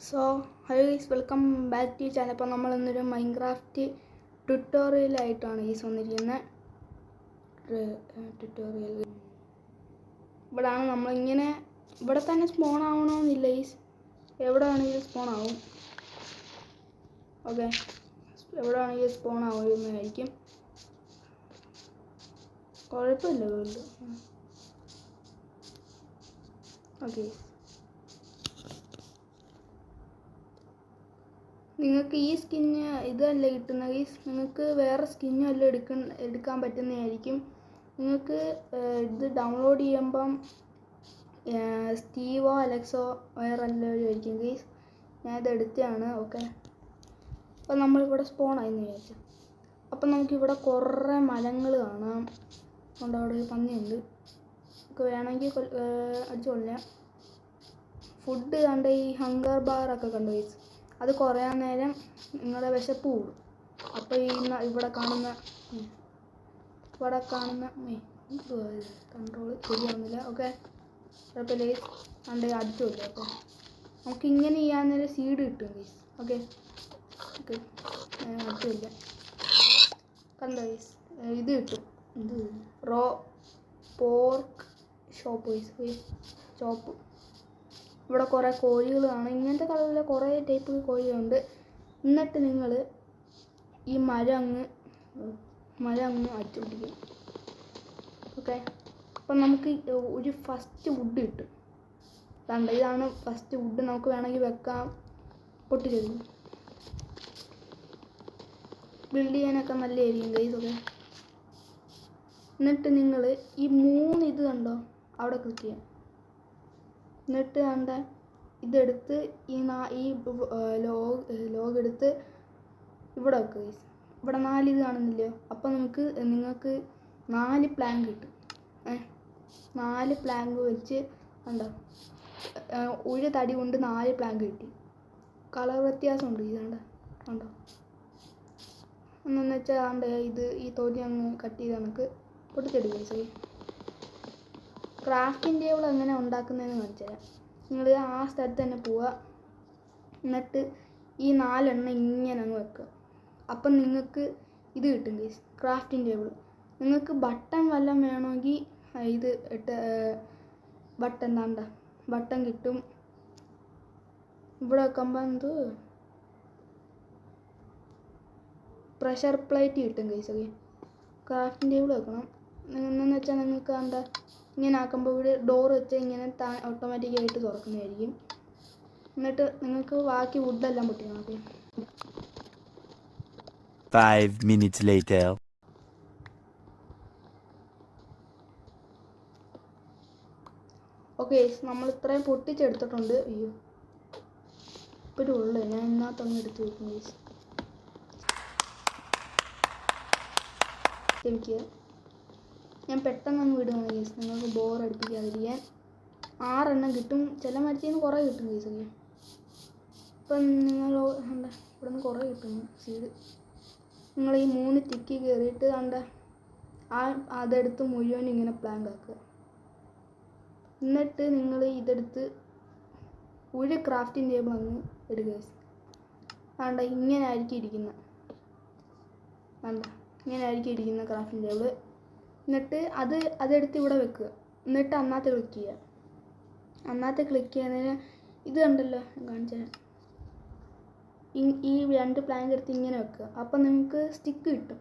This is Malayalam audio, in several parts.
So hello guys, welcome back to channel. അപ്പോൾ നമ്മൾ ഇന്നൊരു മൈൻക്രാഫ്റ്റ് ട്യൂട്ടോറിയലായിട്ടാണ് ഗൈസ് വന്നിരിക്കുന്നത്. ട്യൂട്ടോറിയൽ ഇവിടെയാണ് നമ്മളിങ്ങനെ ഇവിടെ തന്നെ സ്പോൺ ആവണമെന്നില്ല ഗൈസ്, എവിടെ വേണമെങ്കിലും സ്പോൺ ആവും. ഓക്കെ, എവിടെ വേണമെങ്കിലും സ്പോൺ ആവുന്നതായിരിക്കും, കുഴപ്പമില്ല വേൾഡ്. ഓക്കെ, നിങ്ങൾക്ക് ഈ സ്കിന്ന് ഇതല്ല കിട്ടുന്ന ഗൈസ്, നിങ്ങൾക്ക് വേറെ സ്കിന്നും എല്ലാം എടുക്കാൻ പറ്റുന്നതായിരിക്കും. നിങ്ങൾക്ക് ഇത് ഡൗൺലോഡ് ചെയ്യുമ്പം സ്റ്റീവോ അലക്സോ വേറെ എല്ലാവരും ആയിരിക്കും ഗൈസ്. ഞാനിത് എടുത്തതാണ്. ഓക്കെ, അപ്പോൾ നമ്മളിവിടെ സ്പോണായെന്ന് വിചാരിച്ചു. അപ്പം നമുക്കിവിടെ കുറേ മരങ്ങൾ കാണാം. അതുകൊണ്ട് അവിടെ ഒരു പന്നിയുണ്ട്, നമുക്ക് വേണമെങ്കിൽ അടിച്ചു കൊള്ളാം. ഫുഡ് കണ്ട ഈ ഹങ്കർ ബാറൊക്കെ കണ്ടു ഗൈസ്, അത് കുറയാൻ നേരം നിങ്ങളുടെ വിശപ്പ് കൂടും. അപ്പോൾ ഇവിടെ കാണുന്ന കൺട്രോൾ ശരിയാവുന്നില്ല. ഓക്കെ, കുഴപ്പമില്ല ഗൈസ്, കണ്ട് അടിച്ചില്ല. അപ്പോൾ നമുക്ക് ഇങ്ങനെ ചെയ്യാൻ നേരം സീഡ് കിട്ടും ഗൈസ്. ഓക്കെ ഓക്കെ, അടിച്ചില്ല. കണ്ടോ ഗൈസ്, ഇത് കിട്ടും, ഇത് റോ പോർക്ക് ഷോപ്പ്. ഇവിടെ കുറേ കോഴികളാണ്, ഇങ്ങനത്തെ കളറിലെ കുറേ ടൈപ്പ് കോഴികളുണ്ട്. എന്നിട്ട് നിങ്ങൾ ഈ മരം അങ്ങ് അടിച്ചു പിടിക്കും. ഓക്കെ, അപ്പം നമുക്ക് ഒരു ഫസ്റ്റ് വുഡ് കിട്ടും. ഇതാണ് ഫസ്റ്റ് വുഡ്, നമുക്ക് വേണമെങ്കിൽ വെക്കാം. പൊട്ടിച്ചെടുക്കും, ബിൽഡ് ചെയ്യാനൊക്കെ നല്ലതായിരിക്കും ഗൈസ്. ഓക്കെ, എന്നിട്ട് നിങ്ങൾ ഈ 3 ഇത് കണ്ടോ, അവിടെ ക്ലിക്ക് ചെയ്യാം. എന്നിട്ട് കണ്ട ഇതെടുത്ത് ഈ ലോഗ് എടുത്ത് ഇവിടെ വെക്കുക ഗൈസ്. ഇവിടെ 4 ഇത് കാണുന്നില്ലയോ, അപ്പം നിങ്ങൾക്ക് 4 പ്ലാങ്ക് കിട്ടും. 4 പ്ലാങ്ക് വെച്ച് കണ്ടോ, ഒരു തടി കൊണ്ട് 4 പ്ലാങ്ക് കിട്ടി. കളർ വ്യത്യാസമുണ്ട് ഇത് കണ്ടോ. എന്നു വെച്ചാൽ ഇത് ഈ തൊലി അങ്ങ് കട്ട് ചെയ്ത് നമുക്ക് പൊട്ടിച്ചെടുക്കുക ഗൈസ്. ക്രാഫ്റ്റിംഗ് ടേബിൾ എങ്ങനെ ഉണ്ടാക്കുന്നതെന്ന് കാണിച്ചു തരാം. നിങ്ങൾ ആ സ്ഥലത്ത് തന്നെ പോവുക, എന്നിട്ട് ഈ 4 എണ്ണം ഇങ്ങനെ അങ്ങ് വെക്കുക. അപ്പം നിങ്ങൾക്ക് ഇത് കിട്ടും ഗൈസ്, ക്രാഫ്റ്റിംഗ് ടേബിൾ. നിങ്ങൾക്ക് ബട്ടൺ വല്ലതും വേണമെങ്കിൽ ഇത് ബട്ടൺ കിട്ടും. ഇവിടെ വെക്കുമ്പോൾ പ്രഷർ പ്ലേറ്റ് കിട്ടും ഗൈസ്. ഓക്കെ, ക്രാഫ്റ്റിംഗ് ടേബിൾ വെക്കണം. എന്നു വെച്ചാൽ നിങ്ങൾക്ക് ഇങ്ങനെ ആക്കുമ്പോൾ ഇവിടെ ഡോർ വെച്ച് ഇങ്ങനെ ഓട്ടോമാറ്റിക്കായിട്ട് തുറക്കുന്നതായിരിക്കും. എന്നിട്ട് നിങ്ങൾക്ക് ബാക്കി വുഡെല്ലാം പൊട്ടിക്കണം. Okay, 5 minutes later. ഓക്കെ, നമ്മൾ ഇത്രയും പൊട്ടിച്ചെടുത്തിട്ടുണ്ട്. അയ്യോ, ഇപ്പോഴും ഉള്ളു, ഞാൻ ഇതിനകത്തങ്ങ് എടുത്ത് വെക്കും ഗൈസ്. ക്ഷമിക്കുക, ഞാൻ പെട്ടെന്ന് അങ്ങ് വിടുകയാണ് ഗൈസ്, നിങ്ങൾക്ക് ബോർ അടിപ്പിക്കാതിരിക്കാൻ. 6 എണ്ണം കിട്ടും, ചില മരത്തിൽ നിന്ന് കുറേ കിട്ടും ഗൈസ്. ഓക്കെ, ഇപ്പം നിങ്ങൾ ഇവിടെ നിന്ന് കുറേ കിട്ടുന്നു സീഡ്. നിങ്ങൾ ഈ 3 തിക്കി കയറിയിട്ട് അതെടുത്ത് മുഴുവൻ ഇങ്ങനെ പ്ലാങ്ക് ആക്കുക. എന്നിട്ട് നിങ്ങൾ ഇതെടുത്ത് ഒരു ക്രാഫ്റ്റിംഗ് ടേബിൾ അങ്ങ് എടുക്കുക. ഇങ്ങനെ ആയിരിക്കും ഇരിക്കുന്നത്. ഇങ്ങനെ ആയിരിക്കും ഇരിക്കുന്ന ക്രാഫ്റ്റിംഗ് ടേബിൾ. എന്നിട്ട് അതെടുത്ത് ഇവിടെ വെക്കുക. എന്നിട്ട് അന്നത്തെ ക്ലിക്ക് ചെയ്യുക. അന്നത്തെ ക്ലിക്ക് ചെയ്യുന്നതിന് ഇത് കണ്ടല്ലോ, കാണിച്ചു തരാം. ഈ 2 പ്ലാങ്ക് എടുത്ത് ഇങ്ങനെ വെക്കുക. അപ്പം നിങ്ങൾക്ക് സ്റ്റിക്ക് കിട്ടും.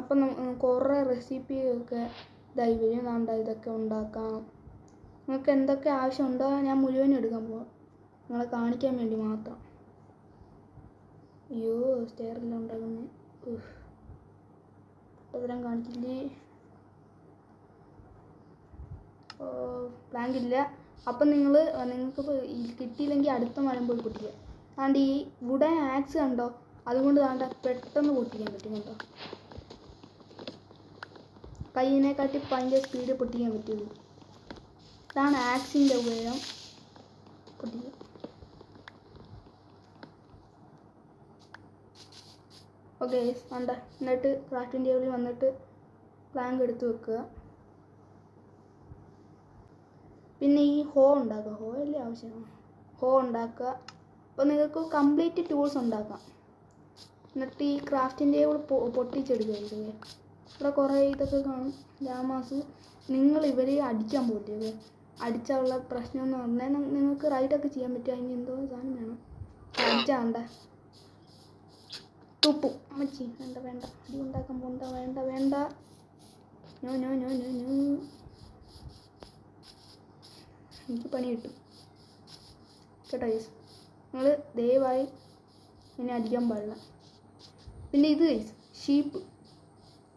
അപ്പം കുറേ റെസിപ്പിയൊക്കെ ഇതായി വരും. ഇതൊക്കെ ഉണ്ടാക്കാം. നിങ്ങൾക്ക് എന്തൊക്കെ ആവശ്യമുണ്ടോ ഞാൻ മുഴുവനും എടുക്കാൻ പോവാം, നിങ്ങളെ കാണിക്കാൻ വേണ്ടി മാത്രം. അയ്യോ, സ്റ്റെയറെല്ലാം ഉണ്ടാകുന്നത് ഇതെല്ലാം കാണിക്കില്ലേ. പ്ലാങ്ക് ഇല്ല. അപ്പം നിങ്ങൾക്ക് കിട്ടിയില്ലെങ്കിൽ അടുത്ത മരം പോയി പൊട്ടിക്കുക. ഈ വുഡൻ ആക്സ് കണ്ടോ, അതുകൊണ്ട് പെട്ടെന്ന് പൊട്ടിക്കാൻ പറ്റും. കണ്ടോ, കൈയിനെക്കാട്ടി ഭയങ്കര സ്പീഡ് പൊട്ടിക്കാൻ പറ്റുള്ളൂ. ഇതാണ് ആക്സിൻ്റെ ഉപയോഗം. പൊട്ടിക്കുക. ഓക്കെ, എന്നിട്ട് ക്രാഫ്റ്റിംഗ് ടേബിളിൽ വന്നിട്ട് പ്ലാങ്ക് എടുത്ത് വെക്കുക. പിന്നെ ഈ ഹോ ഉണ്ടാക്കുക. ഹോ അല്ലേ ആവശ്യമാണ്. ഹോ ഉണ്ടാക്കുക. അപ്പോൾ നിങ്ങൾക്ക് കംപ്ലീറ്റ് ടൂൾസ് ഉണ്ടാക്കാം. എന്നിട്ട് ഈ ക്രാഫ്റ്റിംഗ് ടേബിൾ പൊട്ടിച്ചെടുക്കുക. ഇവിടെ കുറേ ഇതൊക്കെ കാണും, ലാമാസ്. നിങ്ങൾ ഇവരെ അടിക്കാൻ പോകരുത്. അടിച്ചാലുള്ള പ്രശ്നം എന്ന് പറഞ്ഞാൽ നിങ്ങൾക്ക് റൈഡൊക്കെ ചെയ്യാൻ പറ്റും. അതിന് എന്തോ സാധനം വേണം. അടിച്ചാണ്ട തുപ്പും അമ്മച്ചി. വേണ്ട വേണ്ട, അടി ഉണ്ടാക്കാൻ പോണ്ട. വേണ്ട വേണ്ട, no no no no no. എനിക്ക് പണി കിട്ടും കേട്ടോ ഗൈസ്. നിങ്ങൾ ദയവായി ഇനി അടിക്കാൻ പാടില്ല. പിന്നെ ഇത് ഗൈസ്, ഷീപ്പ്.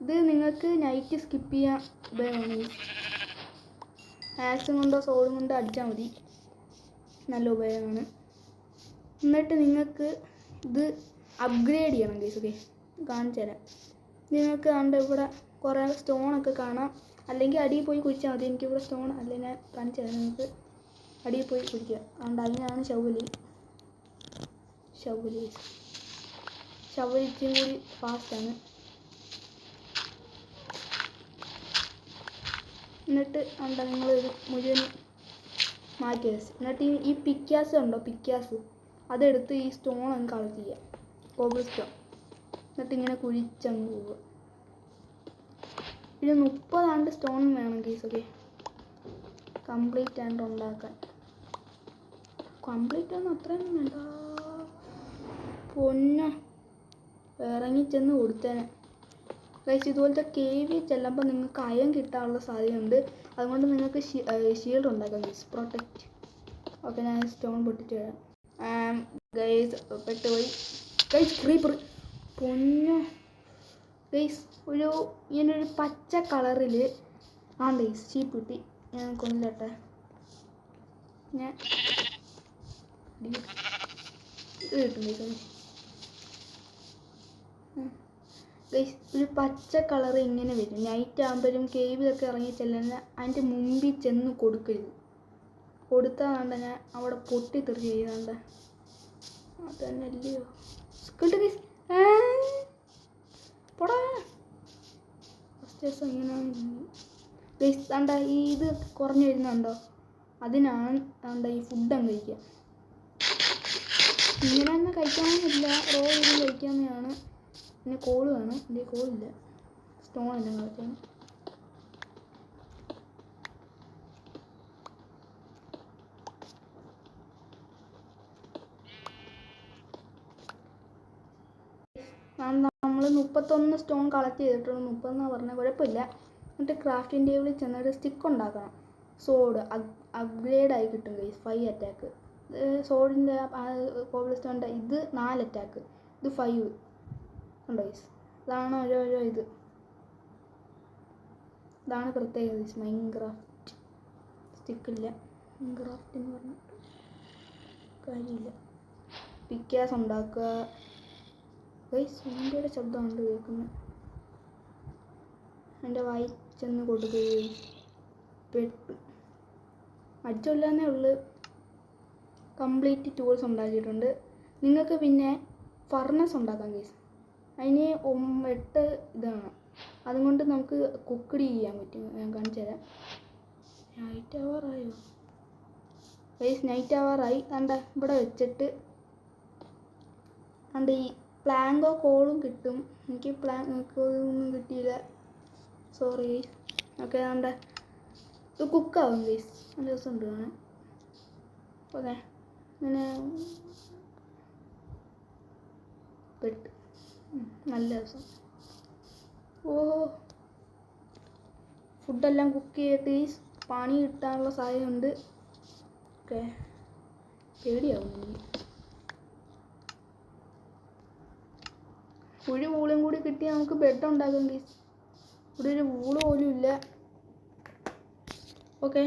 ഇത് നിങ്ങൾക്ക് നൈറ്റ് സ്കിപ്പ് ചെയ്യാൻ ഉപയോഗമാണ് ഗൈസ്. ആക്സും കൊണ്ടോ സോഡും കൊണ്ടോ അടിച്ചാൽ മതി, നല്ല ഉപയോഗമാണ്. എന്നിട്ട് നിങ്ങൾക്ക് ഇത് അപ്ഗ്രേഡ് ചെയ്യണം ഗൈസ്. ഓക്കെ, കാണിച്ചു തരാം. നിങ്ങൾക്ക് കണ്ട് ഇവിടെ കുറേ സ്റ്റോണൊക്കെ കാണാം. അല്ലെങ്കിൽ അടിയിൽ പോയി കുഴിച്ചാൽ മതി. എനിക്കിവിടെ സ്റ്റോൺ അല്ലെങ്കിൽ ഞാൻ കാണിച്ചു തരാം. നിങ്ങൾക്ക് അടിയിൽ പോയി കുഴിക്കുക. അതുകൊണ്ട് അതിനാണ് ഷവല്. ഷവല് ഇച്ചിരി കൂടി ഫാസ്റ്റാണ്. എന്നിട്ട് കണ്ട നിങ്ങളൊരു മുഴുവൻ മാറ്റി വെച്ച്. എന്നിട്ട് ഈ പിക്കാസ് ഉണ്ടോ, പിക്കാസ് അതെടുത്ത് ഈ സ്റ്റോൺ അങ്ങ് കളക്ട് ചെയ്യുക, കോബിൾ സ്റ്റോൺ. എന്നിട്ട് ഇങ്ങനെ കുഴിച്ചങ്ങ് പോവുക. പിന്നെ 30 സ്റ്റോൺ വേണം കേസ്. ഓക്കെ, കംപ്ലീറ്റ് ആയിട്ട് ഉണ്ടാക്കാൻ. കംപ്ലീറ്റ് ഒന്നും അത്രയൊന്നും വേണ്ട. പൊന്നെ ഇറങ്ങിച്ചെന്ന് കൊടുത്തേനെ ഗൈസ്. ഇതുപോലത്തെ കേവി ചെല്ലുമ്പോൾ നിങ്ങൾക്ക് അയം കിട്ടാനുള്ള സാധ്യതയുണ്ട്. അതുകൊണ്ട് നിങ്ങൾക്ക് ഷീൽഡ് ഉണ്ടാക്കാം ഗൈസ്, പ്രൊട്ടക്റ്റ്. ഓക്കെ, ഞാൻ സ്റ്റോൺ പൊട്ടിച്ച് വരാം ഗൈസ്. പെട്ടുപോയി ഗൈസ്, ക്രീപ്പർ. പൊന്നു ഗൈസ്, ഇങ്ങനൊരു പച്ച കളറിൽ ഗൈസ് ഷീപ്പ് കിട്ടി. ഞാൻ കൊന്നിട്ടെ. ഞാൻ ഇത് കിട്ടും ഗൈസ്. ഒരു പച്ച കളർ ഇങ്ങനെ വരും. നൈറ്റ് ആകുമ്പോഴും കേവിലൊക്കെ ഇറങ്ങി ചെല്ലുന്ന അതിൻ്റെ മുമ്പിൽ ചെന്ന് കൊടുക്കരുത്. കൊടുത്താൽ കണ്ട ഞാൻ അവിടെ പൊട്ടി തെറിച്ച് ചെയ്യുന്നുണ്ട്. അത് തന്നെ അല്ലയോ കിട്ടും ഗൈസ്. പോടാ, ഫസ്റ്റ് ദിവസം ഇങ്ങനെ ഗൈസ്. കണ്ട ഈ ഇത് കുറഞ്ഞു വരുന്നുണ്ടോ, അതിനാണ് കണ്ട ഈ ഫുഡ് അങ്ങ് കഴിക്കുക. ഇങ്ങനെ തന്നെ കഴിക്കാമെന്നില്ല, റോ ചെയ്ത് കഴിക്കാമെന്നാണ്. പിന്നെ കോള് വേണം. എൻ്റെ കോളില്ല, സ്റ്റോൺ എല്ലാം കളിക്കാൻ. നമ്മൾ 31 സ്റ്റോൺ കളക്ട് ചെയ്തിട്ടുണ്ട്. 30 പറഞ്ഞാൽ കുഴപ്പമില്ല. എന്നിട്ട് ക്രാഫ്റ്റിംഗ് ടേബിളിൽ ചെന്നിട്ട് സ്റ്റിക്ക് ഉണ്ടാക്കണം. സോഡ് അപ്ഗ്രേഡ് ആയി കിട്ടും ഗൈസ്. 5 അറ്റാക്ക്. സോഡിൻ്റെ കോബിൾ സ്റ്റോണിൻ്റെ ഇത് 4 അറ്റാക്ക്, ഇത് 5 ഉണ്ടോ ഗൈസ്. ഇതാണ് ഓരോരോ ഇതാണ് പ്രത്യേകത ഗൈസ്. മൈൻക്രാഫ്റ്റ് സ്റ്റിക്കില്ല, മൈൻക്രാഫ്റ്റ് എന്ന് പറഞ്ഞിട്ട് കാര്യമില്ല. പിക്കാസ് ഉണ്ടാക്കുക ഗൈസ്. വണ്ടിയുടെ ശബ്ദമുണ്ട് കേൾക്കുന്നത്. എൻ്റെ വായി ചെന്ന് കൊടുക്കുകയും പെട്ടു. അടിച്ചൊല്ലാന്നേ ഉള്ളു. കംപ്ലീറ്റ് ടൂൾസ് ഉണ്ടാക്കിയിട്ടുണ്ട്. നിങ്ങൾക്ക് പിന്നെ ഫർണസ് ഉണ്ടാക്കാം ഗൈസ്. അതിന് 8 ഇതാണ്. അതുകൊണ്ട് നമുക്ക് കുക്കടി ചെയ്യാൻ പറ്റും. ഞാൻ കാണിച്ചു തരാം. നൈറ്റ് ആവാറായോ ഗൈസ്? നൈറ്റ് ആവാറായി. കണ്ട ഇവിടെ വെച്ചിട്ട് കണ്ട ഈ പ്ലാങ്കോ കോളും കിട്ടും. എനിക്ക് പ്ലാങ്കോളൊന്നും കിട്ടിയില്ല, സോറി. ഓക്കെ, കണ്ട ഇത് കുക്കാവും ഗൈസ്. നല്ല ദിവസമുണ്ട് കാണാൻ. ഓക്കെ, ഇങ്ങനെ പെട്ട് നല്ല ദിവസം. ഓ, ഫുഡെല്ലാം കുക്ക് ചെയ്തിട്ട് ഈ പണി കിട്ടാനുള്ള സാധ്യതയുണ്ട്. ഓക്കെ, പേടിയാവും എനിക്ക്. ഒരു വൂളും കൂടി കിട്ടിയാൽ നമുക്ക് ബെഡ് ഉണ്ടാക്കാം ഗൈസ്. ഇവിടെ ഒരു വൂള് പോലും ഇല്ല. ഓക്കെ,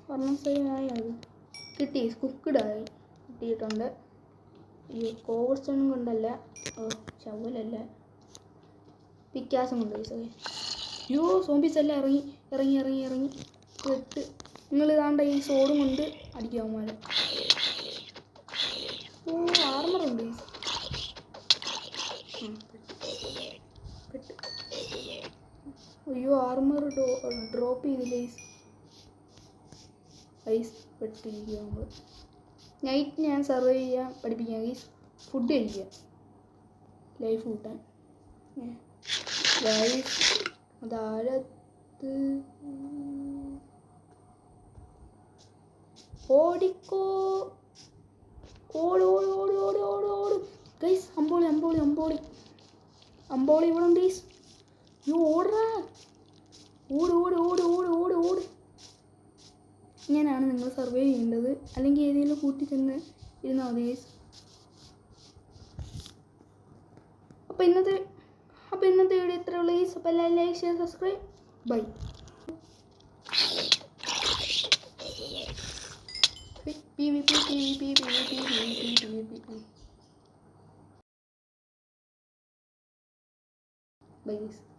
ഫർണസായി അത് കിട്ടി. കുക്കിഡായി കിട്ടിയിട്ടുണ്ട്. ഈ കോബിൾ സ്റ്റോണും കൊണ്ടല്ല, ചവലല്ല, പിക്കാസും കൊണ്ട് ഗൈസ്. ഓക്കെ, അയ്യോ സോംബീസ് എല്ലാം ഇറങ്ങി പെട്ട്. നിങ്ങൾ ഇതാണ്ട ഈ സോഡും കൊണ്ട് അടിക്കാവുമാരെ. ഓ, ആർമറുണ്ട് ഗൈസ്. പെട്ട്. അയ്യോ, ആർമർ ഡ്രോപ്പ് ചെയ്തില്ല ഗൈസ്. പെട്ടിരിക്കുക നമ്മൾ. നൈറ്റ് ഞാൻ സർവൈവ് ചെയ്യാൻ പഠിപ്പിക്കാം ഗൈസ്. ഫുഡ് കഴിക്കുക, ലൈഫ് കൂട്ടാൻ. ഗൈസ് അതാരത്ത് ഓടിക്കോ, ഓട് ഓട് ഓട് ഓട് ഓട് ഓട് ഗൈസ്. അമ്പോളി അമ്പോളി അമ്പോളി അമ്പോളി ഇവിടെ ഉണ്ട് ഗൈസ്. യോ ഓടാ, ഓട് ഓട് ഓട് ഓട് ഓട് ഓട്. ഇങ്ങനെയാണ് നിങ്ങൾ സർവൈവ് ചെയ്യേണ്ടത്, അല്ലെങ്കിൽ ഏതെങ്കിലും കൂട്ടി ചെന്ന് ഇരുന്നാൽ മതി ഗൈസ്. അപ്പോൾ ഇന്നത്തെ വീഡിയോ ഇത്രേ ഉള്ളൂ ഗൈസ്. അപ്പോൾ എല്ലാവരും like share subscribe. Bye. Bye guys.